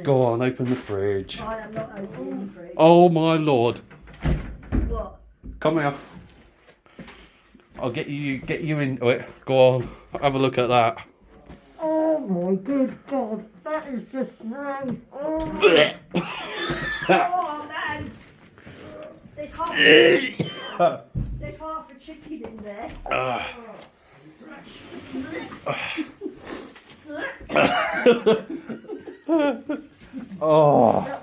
Go on, open the fridge. I am not opening the fridge. Oh my lord. What? Come here. I'll get you into it. Go on, have a look at that. Oh my good God, that is just gross. Oh, oh man. There's half a chicken in there. Oh.